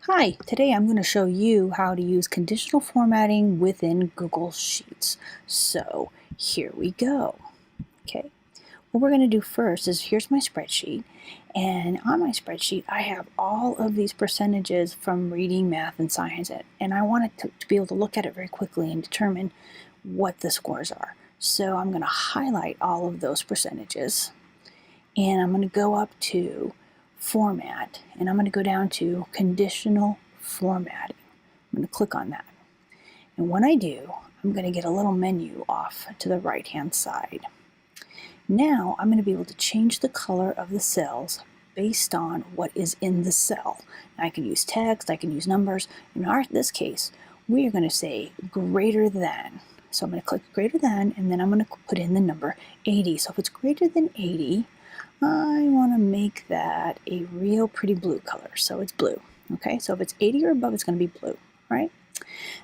Hi, today I'm going to show you how to use conditional formatting within Google Sheets. So here we go. Okay, what we're going to do first is here's my spreadsheet, and on my spreadsheet I have all of these percentages from reading, math, and science, and I want it to be able to look at it very quickly and determine what the scores are. So I'm going to highlight all of those percentages, and I'm going to go up to Format, and I'm going to go down to Conditional Formatting. I'm going to click on that. And when I do, I'm going to get a little menu off to the right-hand side. Now I'm going to be able to change the color of the cells based on what is in the cell. Now, I can use text, I can use numbers. In this case, we are going to say greater than. So I'm going to click greater than, and then I'm going to put in the number 80. So if it's greater than 80, I want to make that a real pretty blue color, so it's blue. Okay, so if it's 80 or above, it's going to be blue, right?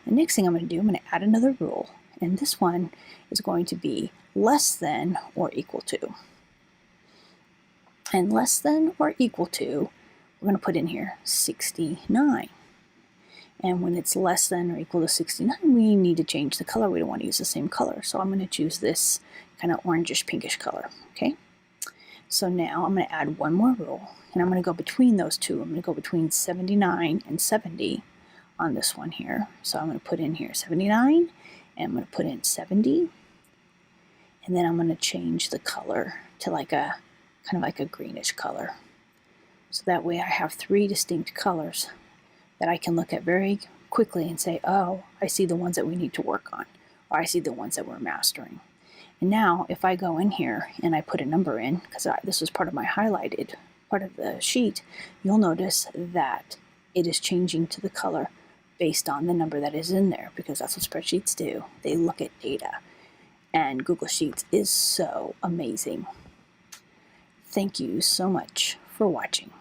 The next thing I'm going to do, I'm going to add another rule, and this one is going to be less than or equal to. And less than or equal to, we're going to put in here 69. And when it's less than or equal to 69, we need to change the color. We don't want to use the same color, so I'm going to choose this kind of orangish pinkish color, okay? So now I'm going to add one more rule, and I'm going to go between those two. I'm going to go between 79 and 70 on this one here. So I'm going to put in here 79, and I'm going to put in 70, and then I'm going to change the color to like a kind of like a greenish color. So that way I have three distinct colors that I can look at very quickly and say, oh, I see the ones that we need to work on, or I see the ones that we're mastering. And now if I go in here and I put a number in, because this was part of my highlighted part of the sheet, you'll notice that it is changing to the color based on the number that is in there, because that's what spreadsheets do. They look at data, and Google Sheets is so amazing. Thank you so much for watching.